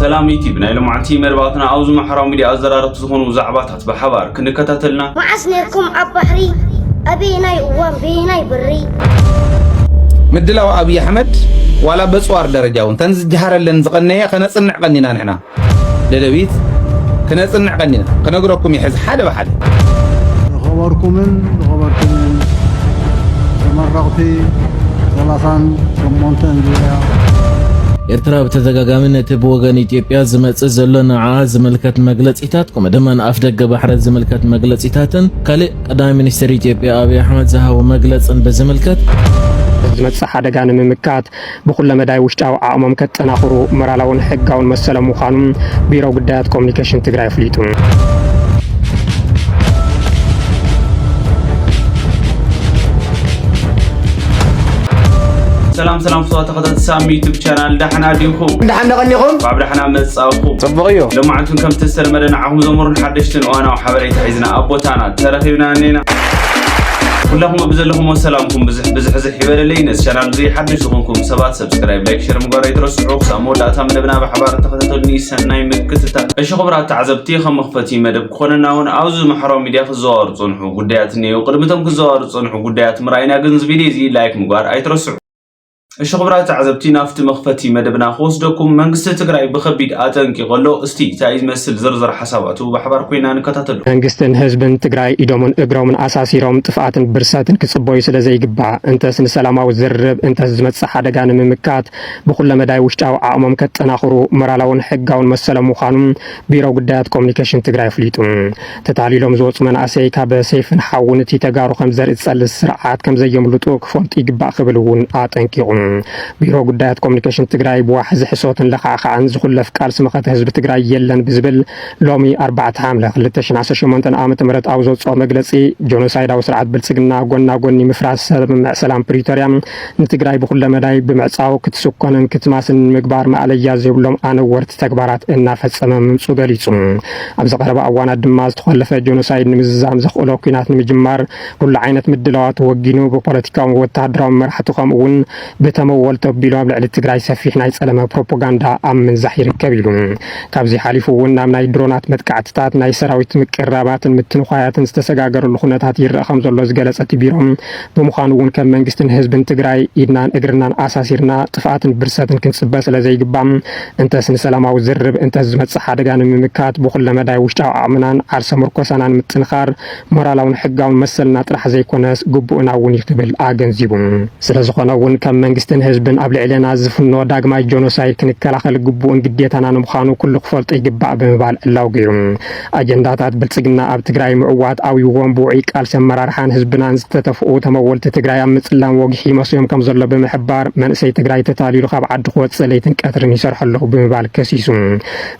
سلام يتيب نايل معتي مرباطنا أوز محرام مدي أزرارة تكون وزعباتات بحبار كنكتاتلنا معسنكم أبحري أبيناي وان بيناي بري مدلو أبي أحمد ولا بصوار درجاون تنز جهر اللي نزقنيه خنصنع قنينا نحنا للبيت خنصنع قنينا خنقركم يحز حدا بحد خبركم تمرقتي ثلاثان كمونتن جويا ኤርትራ በተደጋጋሚነት በወገን ኢትዮጵያ ዝመጽእ ዘሎ ንዓ ዝምልከት መግለጺታትኩም ደማን አፍደገ ባሕረ ዝምልከት መግለጺታትን ካልእ ቀዳማይ ሚኒስትር ኢትዮጵያ አብይ አሕመድ ዝሃቡ መግለጽን በዝምልከት ዝመጽእ ሓደጋ ንምምካት ብኩለ መዳይ ውሽጣዊ ዓቕሞም ከጠናኽሩ ሞራላውን ሕጋውን መሰለ ምዃኑ ቢሮ ጉዳያት ኮሙኒኬሽን ትግራይ ኣፍሊጡ سلام فصوات تخطط سامي يوتيوب شانل دحنا ديكم دحنا غنيكم بعد دحنا مصاوكم صبغيو لما عنتم كم تستلمدنا عهم زمر حدشتن وانا وحبريت حيزنا ابوتانا ترخيبنا نينا كلهم بزلهم وسلامكم بزح يبل لي نس شانل زي حدش يكونكم سبات سبسكرايب لايك شير مقارا يترسعوا سامو داتا من بنا بحبار تخططوني سناي مكتتا ايش خبرات تعذبتي خم مخفتي مدب كوننا هون اوز محرم ميديا خزوار صنحو قدياتني وقدمتهم خزوار صنحو قديات مراينا غنز فيديو زي لايك مقار ايترسعوا الشخبرات عزبتي نافت مخفتي مدبنا خوصدكم منغست تግራይ بخبيد آتنكي قلو استي تايز مسل زرزر حساباتو بحبار كوينا نكتاتلو منغستن هزبن تግራይ إدومن إقرومن أساسيروم طفاتن برساتن كصبوي سلازي يقبع انت سن سلاماو زرب انت زمتص حدغان ممكات بكل مداي وشطاو عقمم كتناخرو مرالاون حقاون مسل مخانم بيرو ጉዳያት ኮሙኒኬሽን ትግራይ ፍሊጡ ተታሊሎም ዝወጽ መንአሰይ ካብ ሰይፍን ሓውንቲ ተጋሩ ከም ዘርኢ ጸልስ ስርዓት ከም ዘየምልጡ ክፈልጥ ይግባእ ክብልውን አጠንቂቁ ቢሮ ጉዳያት ኮሙኒኬሽን ትግራይ በዋሕዚ ሕሶትን ለኻኻን ዝኹለፍ ቃል ስመኸተ ህዝቢ ትግራይ የለን ብዝብል ሎሚ 4 ሐምለ 2018 ዓመተ ምህረት አውዞጾ መግለጺ ጆኖሳይዳዊ ስርዓት ብልጽግና ጎና ጎኒ ምፍራስ ሰላም ፕሪቶሪያ ንትግራይ በኩለ መዳይ ብምዕጻው ክትስኮነን ክትማስን ምግባር ማዕለያ ዘይብሎም ኣነወርቲ ተግባራት እናፈጸመ ምንጹ ገሊጹ ኣብ ዘቀረበ ኣዋናት ድማ ዝተኸለፈ ጆኖሳይድ ንምዝዛም ዘኽእሎ ኩናት ንምጅማር ኩሉ ዓይነት ምድላዋት ወጊኑ ብፖለቲካዊ ወተሃደራዊ መራሕቲ ከምኡውን بتمول تبيلو على التجراي سفيح ناي سلامة بروباغندا أم من زحير كبيرون كابزي حليفو ونام ناي درونات متقعتات ناي سراويت مقربات متنخويات استسغاغر الخونات هاتي رقم زلوز جلسات بيروم بمخانون كم منغستن حزب تجراي إدنان إجرنان أساسيرنا طفاتن برساتن كنسباس لزي قبام انت سن سلامة وزرب انت زمت صحادقان ممكات بخل مداي وشتاو عمنان عرس مركوسانان متنخار مرالاون حقاون مسلنا طرح زي كوناس قبونا ون يكتبل آغنزيبون سلازخونا كم منغستن حزبن قبل علينا زفنو داغماي جونوسايد كنكلاخل غبون ግዴታና ንምዃኑ ኩሉ ክፈልጥ ይግባእ ብምባል እላው ገይሮም አጀንዳታት ብልጽግና ኣብ ትግራይ ምዕዋት ኣውይዎም ብውዒ ቃል ሰመራርሓን ህዝብናን ዝተተፍኡ ተመወልቲ ትግራይ ኣብ ምጽላም ወግሒ መስዮም ከም ዘሎ ብምሕባር መንእሰይ ትግራይ ተታሊሉ ካብ ዓዲ ክወጽእ ለይትን ቀትርን ይሰርሑ ኣለዉ ብምባል ከሲሱ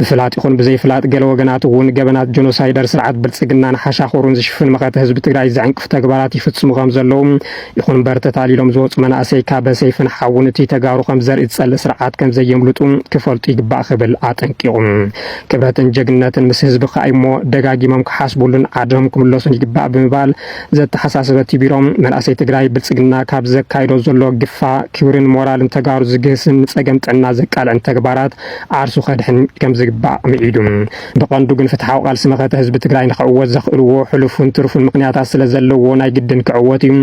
ብፍላጥ ይኹን ብዘይፍላጥ ገለ ወገናት እውን ገበናት ጆኖሳይደር ስርዓት ብልጽግናን ሓሻኹሩን ዝሽፍን መኸተ ህዝቢ ትግራይ ዘዕንቅፍ ተግባራት ይፍጽሙ ከም ዘለዉ ይኹን በር ተታሊሎም ዝወጹ መናእሰይ ካብ ሰይፍን ሓውንቲ ተጋሩ ከም ዘርኢ ጸል ስርዓት ከም ዘየምልጡ ክፈልጡ ይግባእ ክብል አጠንቂቁም ክብረትን ጀግነትን ምስ ህዝቢ ኻይሞ ደጋጊሞም ክሓስቡልን ዓዶም ክምለሱን ይግባእ ብምባል ዘተሓሳሰበት ቢሮም መንእሰይ ትግራይ ብልጽግና ካብ ዘካይዶ ዘሎ ግፋ ክብርን ሞራልን ተጋሩ ዝግህስን ጸገም ጥዕና ዘቃልዕን ተግባራት ዓርሱ ኸድሕን ከም ዝግባእ ምዒዱ ብቐንዱ ግን ፍትሓዊ ቃልሲ መኸተ ህዝቢ ትግራይ ንኽዕወት ዘኽእልዎ ሕሉፍን ትርፉን ምክንያታት ስለ ዘለዎ ናይ ግድን ክዕወት እዩ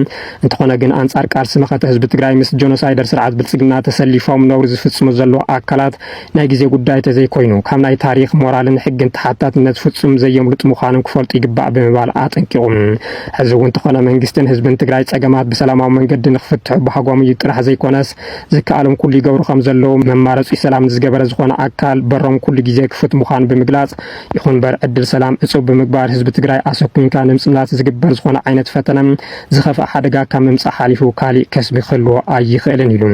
እንተኾነ ግን አንጻር ቃልሲ መኸተ ህዝቢ ትግራይ ምስ ጆኖሳይደር ስርዓት ብልጽግና ተሰሊፎም ነውር ዝፍጽሙ ዘሎ አካላት ናይ ግዜ ጉዳይ ተዘይ ኮይኑ ካብ ናይ ታሪክ ሞራልን ሕግን ተሓታትነት ፍጹም ዘየምልጡ ምዃኖም ክፈልጡ ይግባእ ብምባል አጠንቂቁም ሕዚ እውን ተኾነ መንግስትን ህዝብን ትግራይ ጸገማት ብሰላማዊ መንገዲ ንኽፍትሑ ብሃጎም ጥራሕ ዘይኮነስ ዝከኣሎም ኩሉ ይገብሩ ከም ዘለዉ መማረፂ ሰላም ዝገበረ ዝኾነ አካል በሮም ኩሉ ግዜ ክፍት ምዃኑ ብምግላጽ ይኹን በር ዕድል ሰላም እጹብ ብምግባር ህዝቢ ትግራይ ኣሰኩንካ ንምጽምላት ዝግበር ዝኾነ ዓይነት ፈተነ ዝኸፍእ ሓደጋ ካብ ምምጻእ ሓሊፉ ካሊእ ከስቢ ክህልዎ ኣይኽእልን ኢሉ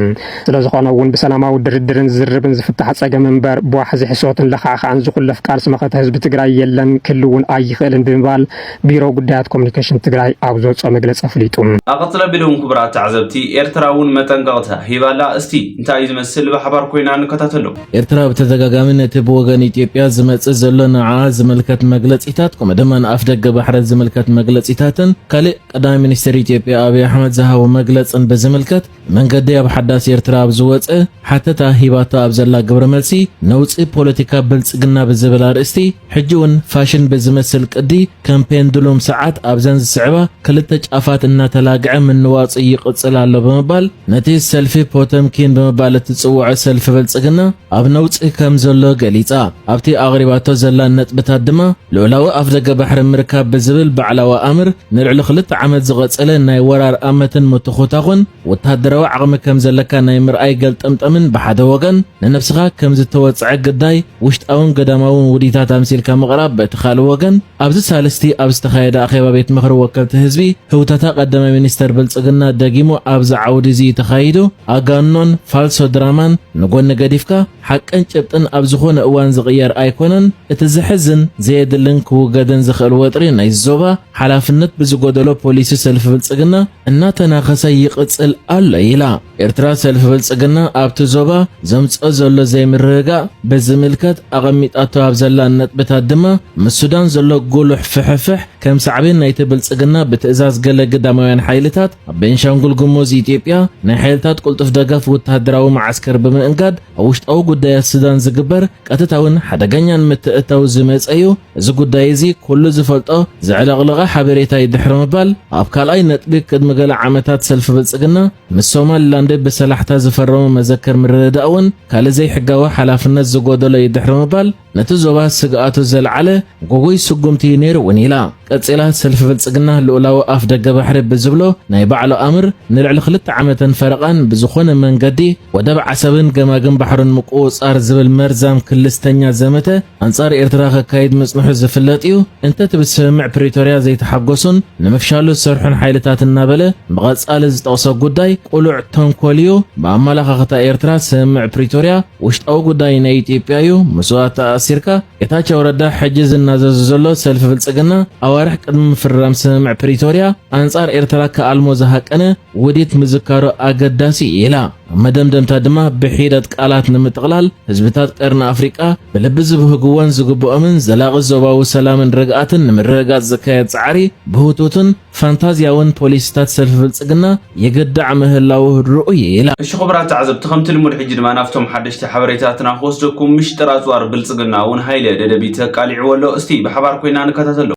ስለዝኾነ እውን ብሰላማዊ ድርድርን ዝርብን ዝፍታሕ ጸገም መንበር በዋሕዚ ሕሶትን ለኻኻን ዝኹለፍ ቃልሲ መኸተ ህዝቢ ትግራይ የለን ክልውን ኣይኽእልን ብምባል ቢሮ ጉዳያት ኮሙኒኬሽን ትግራይ ኣብ ዘውፅኦ መግለፂ ኣፍሊጡ ኣቐፅለ ቢሎም ክቡራት ተዓዘብቲ ኤርትራ እውን መጠንቀቕታ ሂባላ እስቲ እንታይ እዩ ዝመስል ብሓባር ኮይና ንከታተሎ ኤርትራ ብተደጋጋሚነት ብወገን ኢትዮጵያ ዝመጽእ ዘሎ ንዓ ዝምልከት መግለጺታት ከምኡ ድማ ንኣፍደገ ባሕረ ዝምልከት መግለጺታትን ካልእ ቀዳማይ ሚኒስትር ኢትዮጵያ አብይ አሕመድ ዝሃቡ መግለጽን በዝምልከት መንገዲ ኣብ ሓዳስ ኤርትራ ኣብ ዝወፀ ሓተታ ሂባታ ኣብ ዘላ ግብረ መልሲ ነውፂ ፖለቲካ ብልጽግና ብዝብል ኣርእስቲ ሕጂ እውን ፋሽን ብዝመስል ቅዲ ከም ፔንዱሎም ሰዓት ኣብዘን ዝስዕባ ክልተ ጫፋት እናተላግዐ ምንዋጽ ይቕጽል ኣሎ ብምባል ነቲ ሰልፊ ፖተምኪን ብምባል እትጽውዖ ሰልፊ ብልጽግና ኣብ ነውፂ ከም ዘሎ ገሊጻ ኣብቲ ኣቕሪባቶ ዘላ ነጥብታት ድማ ልዑላዊ ኣፍ ደገ ባሕሪ ምርካብ ብዝብል ባዕላዊ ኣምር ንልዕሊ 2 ዓመት ዝቐጸለ ናይ ወራር ኣመትን ምትኾታኹን ወታደራዊ ዓቕሚ ከም ዘለካ ናይ ምርኣይ ገልጠምጠምን ብሓደ ወገን ንነፍስኻ ከም ዝተወጽዐ ግዳይ ውሽጣውን ገዳማውን ውዲታት ኣምሲልካ ምቕራብ በቲ ካልእ ወገን ኣብዚ ሳለስቲ ኣብ ዝተኻየደ ኣኼባ ቤት ምኽሪ ወከልቲ ህዝቢ ህውታታ ቀዳማይ ሚኒስተር ብልጽግና ደጊሙ ኣብዚ ዓውዲ እዚ ተኻይዱ ኣጋኖን ፋልሶ ድራማን ንጎኒ ገዲፍካ ሓቅን ጭብጥን ኣብ ዝኾነ እዋን ዝቕየር ኣይኮነን እቲ ዝሕዝን ዘየድልን ክውገድን ዝኽእል ወጥሪ ናይ ዞባ ሓላፍነት ብዝጎደሎ ፖሊሲ ሰልፊ ብልጽግና እናተናኸሰ ይቕጽል ኣሎ ኢላ ኤርትራ ሰልፊ ብልጽግና ኣብቲ ዞባ ዘምጽኦ ዘሎ ዘይምርግጋእ ብዝምልከት ኣቐሚጣቶ ኣብ ዘላ ነጥብታት ድማ ምስ ሱዳን ዘሎ ጉሉሕ ፍሕፍሕ ከም ሳዕቤን ናይቲ ብልጽግና ብትእዛዝ ገለ ግዳማውያን ሓይልታት ኣብ ቤንሻንጉል ጉሙዝ ኢትዮጵያ ናይ ሓይልታት ቁልጡፍ ደገፍ ወታደራዊ ማዓስከር ብምእንጋድ ኣብ ውሽጣዊ ጉዳያት ሱዳን ዝግበር ቀጥታውን ሓደገኛን ምትእታው ዝመጸዩ እዚ ጉዳይ እዚ ኩሉ ዝፈልጦ ዘዕለቕለቐ ሓበሬታ ይድሕር ምባል ኣብ ካልኣይ ነጥቢ ቅድሚ ገለ ዓመታት ሰልፊ ብልጽግና ምስ ሶማሊላንድ ብሰላሕታ ዝፈረሙ መዘከር ምርድዳእውን ካልእ ዘይሕጋዊ ሓላፍነት ዝጎደሎ ይድሕር ምባል ነቲ ዞባ ስግኣቱ ዘለዓለ ጎጎይ ስጉምቲ ነይሩ እውን ኢላ ቀጺላ ሰልፊ ብልጽግና ልዑላዊ ኣፍ ደገ ባሕሪ ብዝብሎ ናይ ባዕሉ ኣምር ንልዕሊ 2 ዓመትን ፈረቓን ብዝኾነ መንገዲ ወደብ ዓሰብን ገማግን ባሕርን ምቁፅጻር ዝብል መርዛም ክልስተኛ ዘመተ ኣንጻር ኤርትራ ከካይድ መጽንሑ ዝፍለጥ እዩ እንተቲ ብስምምዕ ፕሪቶርያ ዘይተሓጎሱን ንምፍሻሉ ዝሰርሑን ሓይልታት እናበለ ብቐጻሊ ዝጠቕሶ ጉዳይ ቁሉዕ ተንኮልዩ ብኣመላኻኽታ ኤርትራ ስምምዕ ፕሪቶርያ ውሽጣዊ ጉዳይ ናይ ኢትዮጵያ እዩ ምስዋእታ ኣሲርካ ጌታቸው ረዳ ሕጂ ዝናዘዙ ዘሎ ሰልፊ ብልጽግና ኣዋርሕ ቅድሚ ምፍራም ስምምዕ ፕሪቶርያ ኣንጻር ኤርትራ ከኣልሞ ዝሃቀነ ውዲት ምዝካሮ ኣገዳሲ ኢላ መደምደምታ ድማ ብሒደት ቃላት ንምጥቕላል ህዝብታት ቀርኒ ኣፍሪቃ ብልቢ ዝብህግዎን ዝግብኦምን ዘላቒ ዞባዊ ሰላምን ርግኣትን ንምርግጋጽ ዝካየድ ጻዕሪ ብህቱትን ፋንታዝያውን ፖሊስታት ሰልፊ ብልጽግና የገዳዕ ምህላው ርኡይ ኢላ እሺ ኽብራት ተዓዘብቲ ከምቲ ልሙድ ሕጂ ድማ ናፍቶም ሓደሽቲ ሓበሬታትና ክወስደኩም ምሽጥር ኣጽዋር ብልጽግና እውን ሃይለ ደደቢት ተቃሊዕዎ ኣሎ እስቲ ብሓባር ኮይና ንከታተሎ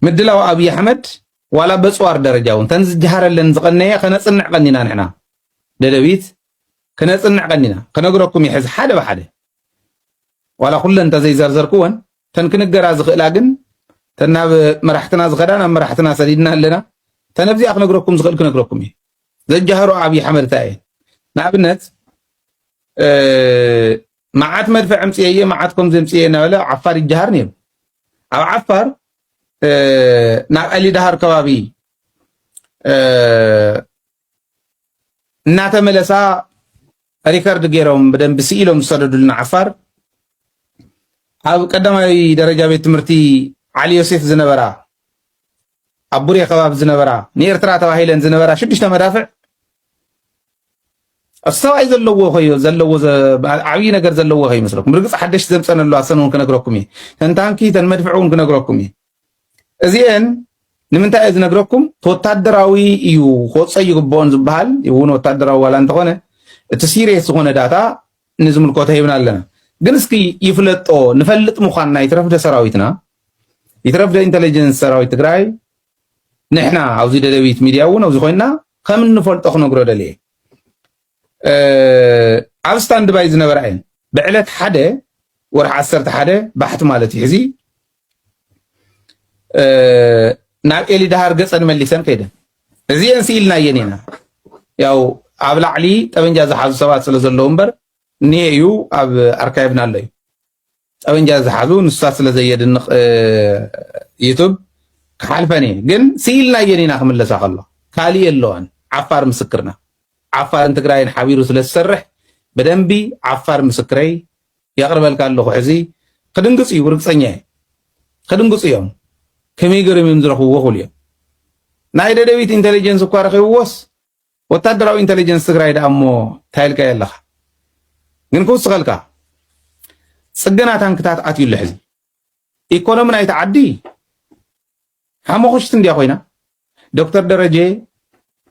ምድላው ኣብይ ኣሕመድ ዋላ በጽዋር ደረጃ እውን ተንዝጅሃረለን ዝቐነየ ከነጽንዕ ቀኒና ንሕና ደደቢት ከነጽንዕ ቀኒና ከነግረኩም ይሕዝ ሓደ በሓደ ዋላ ኩለን ተዘይዘርዘርኩወን ተንክንገራ ዝኽእላ ግን ተናብ መራሕትና ዝኸዳን ኣብ መራሕትና ሰዲድና ኣለና ተነብዚኣ ክነግረኩም ዝኽእል ክነግረኩም እዩ ዘጀሃሮ ኣብይ ኣሕመድ እንታይ እዩ ንኣብነት መዓት መድፍዕ እምፅየ መዓት ከምዚ እምፅየ እናበለ ዓፋር ይጀሃር ነይሩ ኣብ ዓፋር ናብ ኣሊዳሃር ከባቢ እናተመለሳ ሪከርድ ገይሮም በደንብ ስኢሎም ዝሰደዱልና ዓፋር ኣብ ቀዳማይ ደረጃ ቤት ትምህርቲ ዓሊ ዮሴፍ ዝነበራ ኣብ ቡሬ ከባቢ ዝነበራ ንኤርትራ ተባሂለን ዝነበራ 6 መዳፍዕ ኣሰባይ ዘለዎ ኾዮ ዘለዎ ዓብይ ነገር ዘለዎ ኾዮ ይመስለኩም ርግጽ ሓደሽ ዘምፀነሉ ኣሰነውን ክነግረኩም እዩ ተንታንኪ ተን መድፍዑን ክነግረኩም እዩ እዚአን ንምንታይ ዝነግረኩም ወታደራዊ እዩ ኾፀይ ይግብኦን ዝበሃል ይውን ወታደራዊ ዋላ እንተኾነ እቲ ሲሪየስ ዝኾነ ዳታ ንዝምልከቶ ይብና ኣለና ግን እስኪ ይፍለጦ ንፈልጥ ምዃንና ይትረፍደ ሰራዊትና ይትረፍደ ኢንተለጀንስ ሰራዊት ትግራይ ንሕና ኣብዚ ደደቢት ሚድያ እውን ኣብዚ ኮይና ከም እንፈልጦ ክነግሮ ደልየ ኣብ ስታንድ ባይ ዝነበራ እየን ብዕለት ሓደ ወርሒ 11 ባሕቲ ማለት እዩ ሕዚ ናብ ኤሊዳሃር ገፀን መሊሰን ከይደን እዚአን ስኢልና እየን ኢና ያው ኣብ ላዕሊ ጠበንጃ ዝሓዙ ሰባት ስለ ዘለዉ እምበር ንዩ ኣብ ኣርካይቭና ኣሎ እዩ ጠበንጃ ዝሓዙ ንሳት ስለ ዘየድንቕ ዩቱብ ክሓልፈን እየ ግን ስኢልና እየን ኢና ክምለሳ ከሎ ካሊእ ኣለዋን ዓፋር ምስክርና ዓፋርን ትግራይን ሓቢሩ ስለ ዝሰርሕ በደንቢ ዓፋር ምስክረይ የቕርበልካ ኣለኹ ሕዚ ክድንግፅ እዩ ርግፀኛ እየ ክድንግፅ እዮም ከመይ ገይሮም እዮም ዝረኽብዎ ኩሉ እዮም ናይ ደደቢት ኢንተለጀንስ እኳ ረኺብዎስ ወታደራዊ ኢንተለጀንስ ትግራይ ዳ እሞ ታይልካ የለኻ ግን ክውስኸልካ ጽገና ታንክታት ኣትዩሉ ሕዚ ኢኮኖሚ ናይቲ ዓዲ ሓሞኽሽቲ እንድያ ኮይና ዶክተር ደረጀ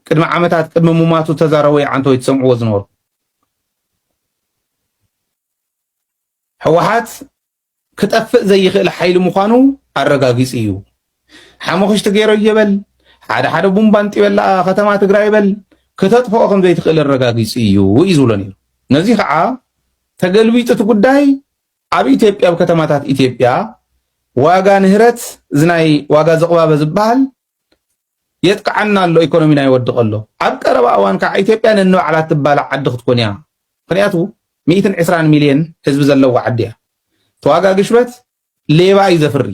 ቅድመ ዓመታት ቅድመ ሙማቱ ተዛረበ ይዓንቶ ይትሰምዕዎ ዝነበሩ ሕወሓት ክጠፍእ ዘይኽእል ሓይሊ ምዃኑ ኣረጋጊጽ እዩ ሓመኽሽቲ ገይሮ ይበል ሓደ ቡምባ እንጢበላ ከተማ ትግራይ ይበል ከተጥፍኦ ከም ዘይትኽእል ኣረጋጊጽ እዩ ዝብሎ ነይሩ ነዚ ከዓ ተገልቢጡ እቲ ጉዳይ ኣብ ኢትዮጵያ ኣብ ከተማታት ኢትዮጵያ ዋጋ ንህረት ዝናይ ዋጋ ዘቕባበ ዝበሃል የጥቅዓና ኣሎ ኢኮኖሚና ይወድቕ ኣሎ ኣብ ቀረባ እዋን ከዓ ኢትዮጵያ ነንባዕላ ትባላዕ ዓዲ ክትኮን እያ ምክንያቱ 120 ሚልዮን ህዝቢ ዘለዎ ዓዲ እያ ተዋጋ ግሽበት ሌባ እዩ ዘፍሪ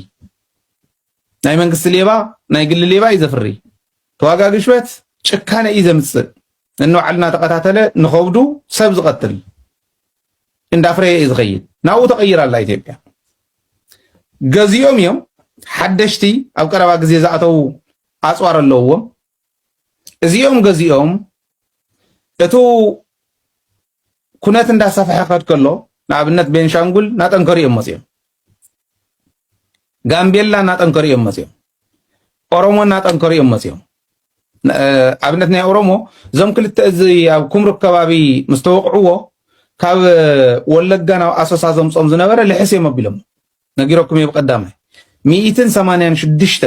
ናይ መንግስቲ ሌባ ናይ ግሊ ሌባ እዩ ዘፍሪ ተዋጋ ግሽበት ጭካነ እዩ ዘምጽእ ነንባዕልና ተቐታተለ ንኸብዱ ሰብ ዝቐትል እንዳፍረየ እዩ ዝኸይድ ናብኡ ተቐይራላ ኢትዮጵያ ገዚኦም እዮም ሓደሽቲ ኣብ ቀረባ ግዜ ዝኣተው ኣጽዋር ኣለዎም እዚኦም ገዚኦም እቱ ኩነት እንዳሰፍሐ ኸድ ከሎ ንኣብነት ቤንሻንጉል ናጠንከሩ እዮም መጽኦም ጋምቤላ ናጠንከሩ እዮም መጽኦም ኦሮሞ ናጠንከሩ እዮም መጽኦም ኣብነት ናይ ኦሮሞ ዞም ክልተ እዚ ኣብ ኩምሩክ ከባቢ ምስተወቅዕዎ ካብ ወለጋ ናብ ኣሶሳ ዘምጾም ዝነበረ ልሕስ እዮም ኣቢሎም ነጊሮኩም እየ ብቀዳማይ 186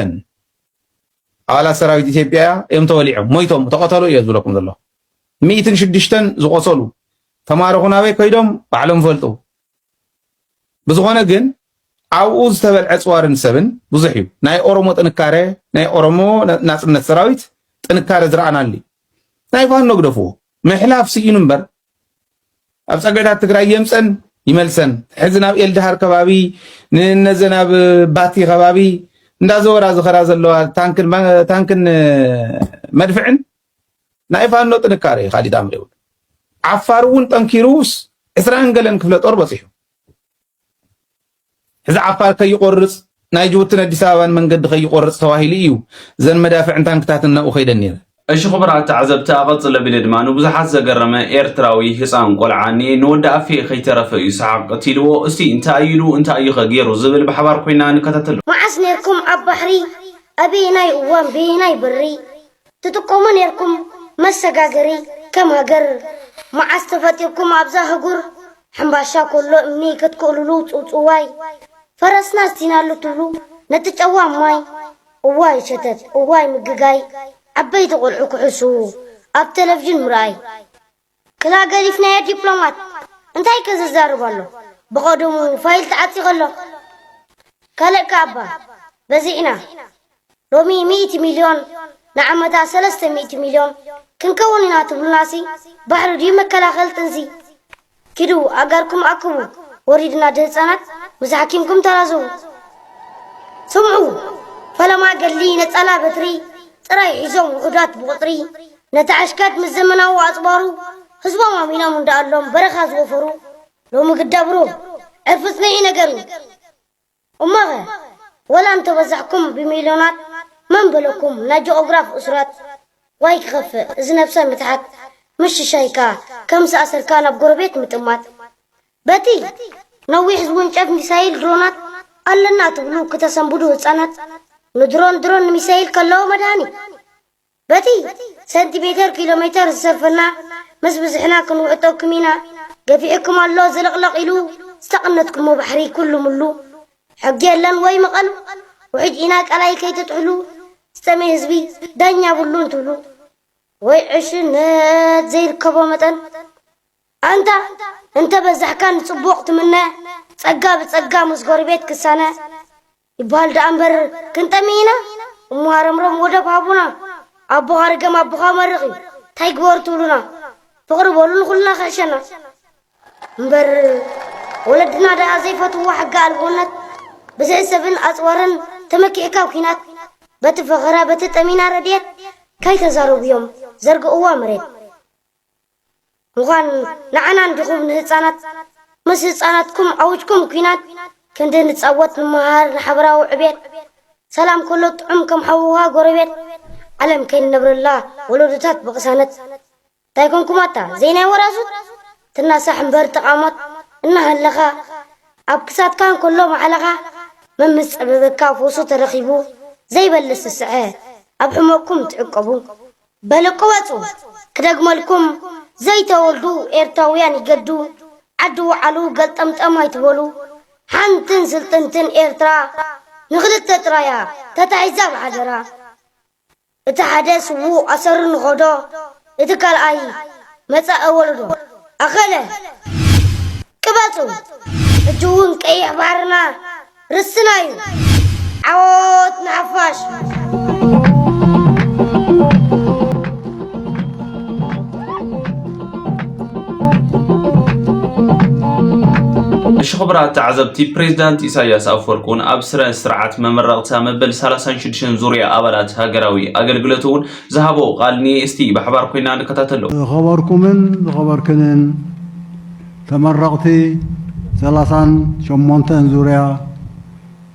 ኣባላት ሰራዊት ኢትዮጵያ እዮም ተወሊዖም ሞይቶም ተቐተሉ እየ ዝብለኩም ዘሎ 106 ዝቆሰሉ ተማረኹ ናበይ ከይዶም ባዕሎም ፈልጡ ብዝኾነ ግን ኣብኡ ዝተበልዐ ጽዋርን ሰብን ብዙሕ እዩ ናይ ኦሮሞ ጥንካሬ ናይ ኦሮሞ ናጽነት ሰራዊት ጥንካሬ ዝረኣናሉ ናይ ፋኖ ግደፍዎ ምሕላፍ ስኢኑ እምበር ኣብ ጸገዳት ትግራይ የምፀን ይመልሰን ሕዚ ናብ ኤልዳሃር ከባቢ ንነዘ ናብ ባቲ ከባቢ እንዳዘወራ ዝኸራ ዘለዋ ታንክን መድፍዕን ናይ ፋኖ ጥንካሬ ኻሊድ ኣምር ይብል ዓፋር እውን ጠንኪሩስ 20 ገለን ክፍለ ጦር በፂሑ ሕዚ ዓፋር ከይቆርጽ ናይ ጅቡትን ኣዲስ ኣበባን መንገዲ ከይቆርጽ ተዋሂሉ እዩ ዘን መዳፍዕን ታንክታትን ናብኡ ኸይደን ነይረ እሺ خبرات تعذبت أقصى لبلد ما نبزحات زجرمة إيرتراوي حسام قول عني نودع في خيترف يسحق تلو استي انت أيلو انت أي غيرو زبل بحبار كوينا نكتتلو معسنيركم أبحري أبيناي وان بيناي بري تتقومن يركم مسجاجري كم هجر معستفتكم أبزه هجر حنباشا كله أمي كتقولوا تقواي فرسنا استنالو تلو نتجوام ماي واي شتت واي مجاي عبيت قلعك حسو اب تلفزيون مراي كلا قالفنا يا دبلومات انتي كذا زاربالو بقدم فايل تعطي غلو كلا كابا بزينا رومي 100 مليون نعمتا 300 مليون كنكوننا تبلناسي بحر دي مكلا خلطنسي كدو اقاركم اكبو وريدنا دهصانات مساكينكم ترازو سمعوا فلما قال لي نصلا بتري تراي حزوم وحدات بقطري نتعشكات من الزمن وأصبارو حزبا ما مينا من دالهم برخاز وفرو لو مقدبرو عرفتنا هنا قرو أمغا ولا أنت وزعكم بمليونات من بلكم نجوغراف أسرات وايك خف إذن بسا متحك مش شايكا كم سأسر كان بقربيت متمات باتي نوي حزبون شاف مسايل درونات ألنا تبلو كتسنبودو هتسانات ندرون مسايل كلاو مداني باتي سنتيمتر كيلومتر السرفنا مسبزحنا كنو عطوكمينا قفيعكم الله زلقلق إلو استقنتكم بحري كله ملو حقي لن وي مقلو وحج إناك علي كي تتحلو استمي هزبي دانيا بلون تولو وي عشنات زي الكبو متن انت بزحكان تصبوقت منا تصقا مسقوري بيت كسانا يبال دعنبر كنت مينا ومهارمرم ودب هابونا أبو هارقم أبو خامرقي تايقور تولونا فقر بولون خلنا خشنا مبر ولدنا دا أزيفة وحق البونات بزي سبن أصورن تمكي كاوكينات بتفغرا بتتأمينا رديت كي تزارو بيوم زرق أوامريت مغان نعنا ندخل من هتسانات مس هتساناتكم أوجكم كينات كندن نتصوت المهار نحبرا وعبيت سلام كله طعمكم حوها قربيت علم كين نبر الله ولودتات بقسانت تايكون كماتا زيني وراسوت تناسح مبر تقامت إنها اللغا أبكسات كان كله معلغا من مسأببكا فوسو ترخيبو زي بلس السعاه أبحموكم تعقبو بلقواتو كدغملكم زي تولدو إرتاويان يقدو عدو علو قلت أمتأما يتبولو حنتن سلطنتن إرترا نغلت تترايا تتعزاب عدرا اتحدث وو أسر نغدو اتكال آي متى أولدو أخلا كباتو الجوون كيح بارنا رسنايو عوات نعفاش الشخبرات تعزبتي بريزيدنت إساياس أفوركون أبسر سرعة ممرقتها مبل 36 زوريا أبلات هاجراوي أجلجلتون ذهبوا قالني استي بحبار كنا نكتاتلو خبركن تمرقتي 38 زوريا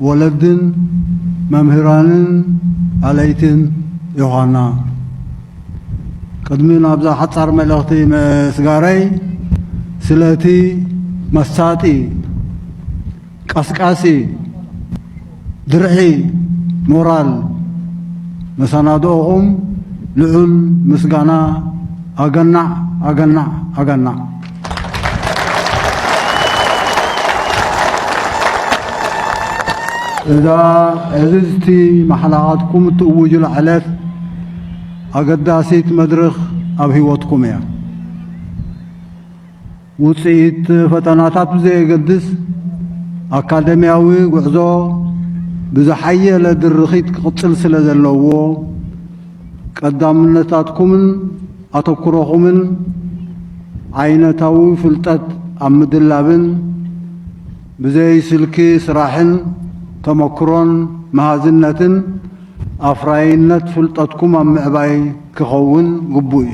ولدن ممهرانن عليتن يوحنا قدمين أبزا حصار ملغتي سجاري سلاتي مساتي قسقاسي درعي مورال مسانادوهم لعل مسقانا أغنع إذا عززتي محلاتكم تأوجوا العلاف أقداسيت مدرخ أبهيوتكم يا وصيت فتناتات زي قدس أكاديمياوي وعزو بزحية لدرخيت قتل سلزلوو قدامنتاتكم أتكروكم عينتاوي فلتت أمد اللابن بزي سلكي سراحن تمكرون مهازنة أفراينت فلتتكم أم عباي كخون قبوي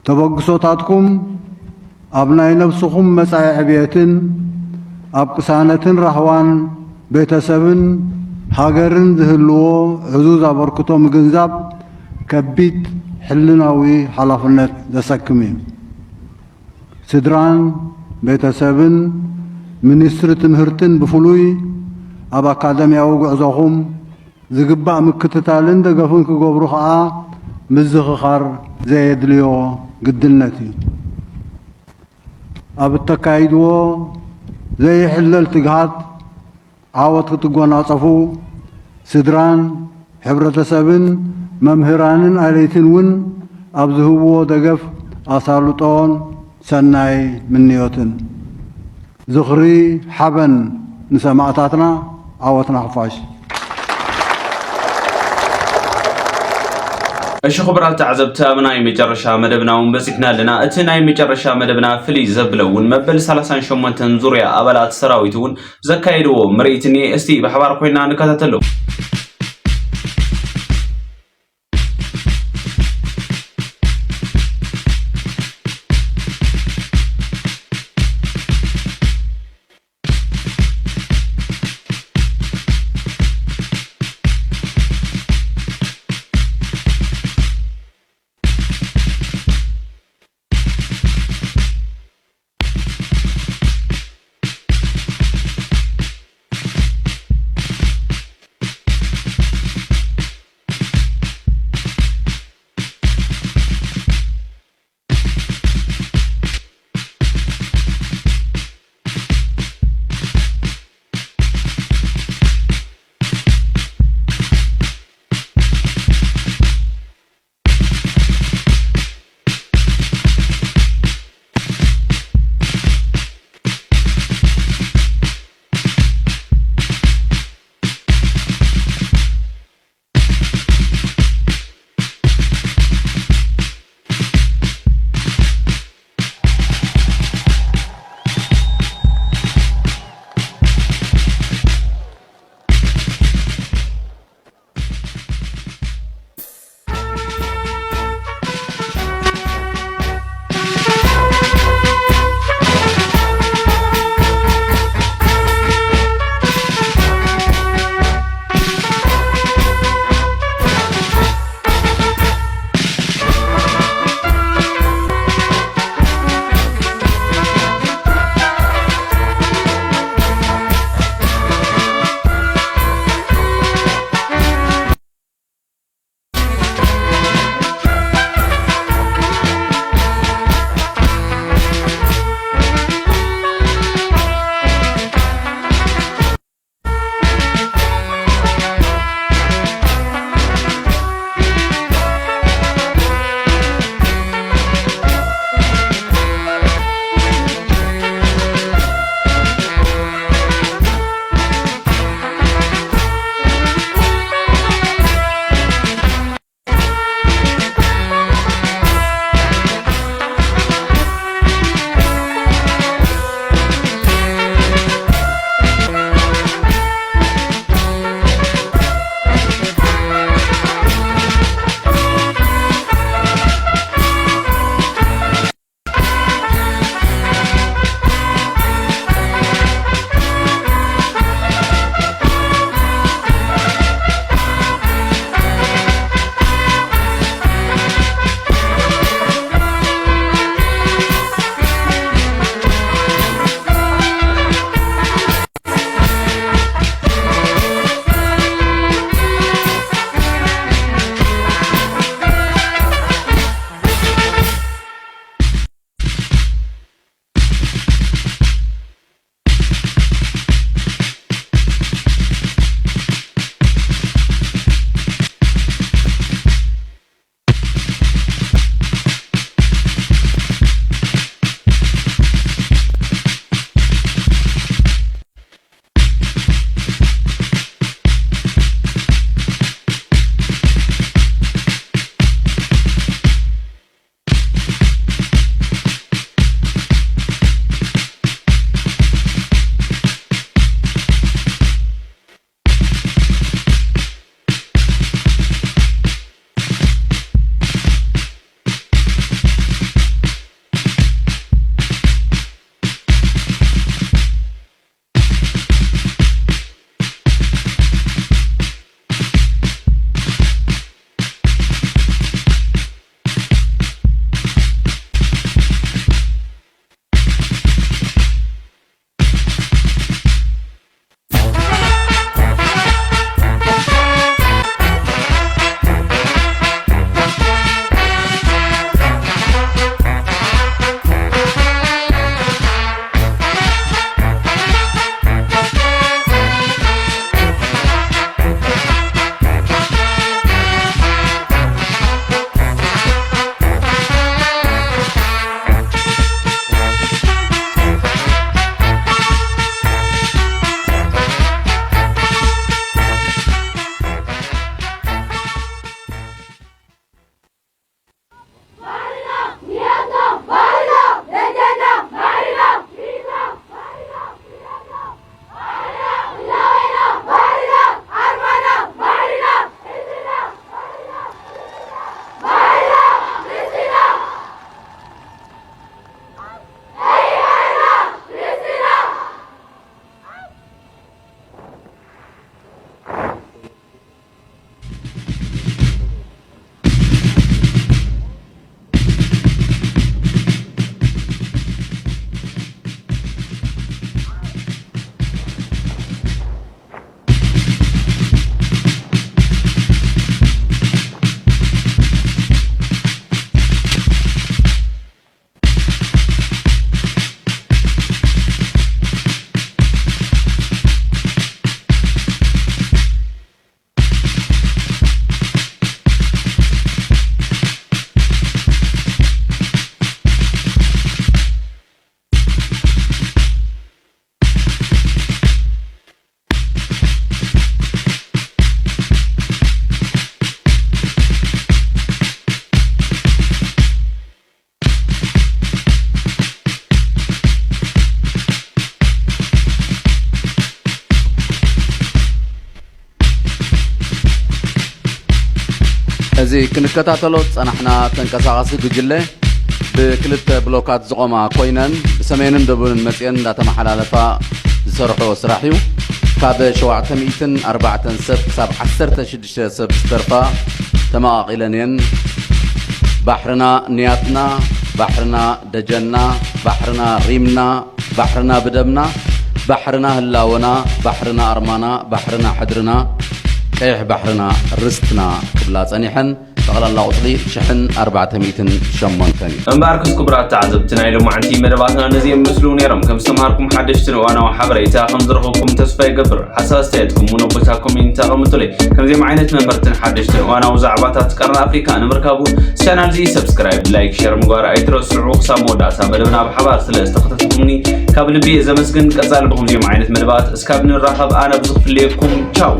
تبقصوتاتكم أبناء نفسكم مساء عبيتن أبقسانة رحوان بيتسبن هاجرن ذهلو عزوز أبركتو مجنزاب كبيت حلناوي حلفنت دسكمي سدران بيتسبن منستر تمهرتن بفلوي أب أكاديميا وقعزوهم زقباء مكتتالن دقفن كقبرو خاء مزخخار زيد ليو قدلنتي أب التكايدو زي حلل تقهات عاوت تقوان عصفو سدران حبرة سبن ممهران عليتنون أبزهو دقف أصالطون سناي من نيوتن زخري حبن نسمعتاتنا عاوتنا خفاش الشخبرات تعزبتها مناي مجرشا مدبنا ومبسكنا لنا اتناي مجرشا مدبنا فلي زبلون مبل 38 زوريا أبلات سراويتون زكايدو مريتني استي بحبار كوينا نكتاتلو እዚ ክንከታተሎ ጸናሕና ተንቀሳቃሲ ጉጅለ ብክልተ ብሎካት ዝቆማ ኮይነን ብሰሜንን ደቡብን መጽየን እንዳተመሓላለፋ ዝሰርሖ ስራሕ እዩ ካብ 704 ሰብ ክሳብ 16 ሰብ ዝተርፋ ተማቂለን እየን ባሕርና ንያትና ባሕርና ደጀና ባሕርና ሪምና ባሕርና ብደምና ባሕርና ህላወና ባሕርና አርማና ባሕርና ሕድርና ቀይሕ ባሕርና ርስትና ክብላ ጸኒሐን ጠቕላላ ቁፅሊ 1408 እምበኣርክስ ክቡራት ተዓዘብቲ ናይ ሎማዓንቲ መደባትና ነዚኦም ምስሉ ነይሮም ከም ዝተምሃርኩም ሓደሽትን እዋናዊ ሓበሬታ ከም ዝረኸብኩም ተስፋ ይገብር ሓሳብ ኣስተያየትኩም እውን ቦታ ኮሜንት ኣቐምጡለይ ከምዚኦም ዓይነት መምርትን ሓደሽትን እዋናዊ ዛዕባታት ቀረን ኣፍሪካ ንምርካቡ ቻናል እዚ ሰብስክራይብ ላይክ ሼር ምግባር ኣይትረስዑ ክሳብ መወዳእታ መደብና ብሓባር ስለ ዝተኸታተልኩምኒ ካብ ልቢ ዘመስግን ቀጻሊ ብከምዚኦም ዓይነት መደባት እስካብ ንራኸብ ኣነ ብዙ ክፍልየኩም ቻው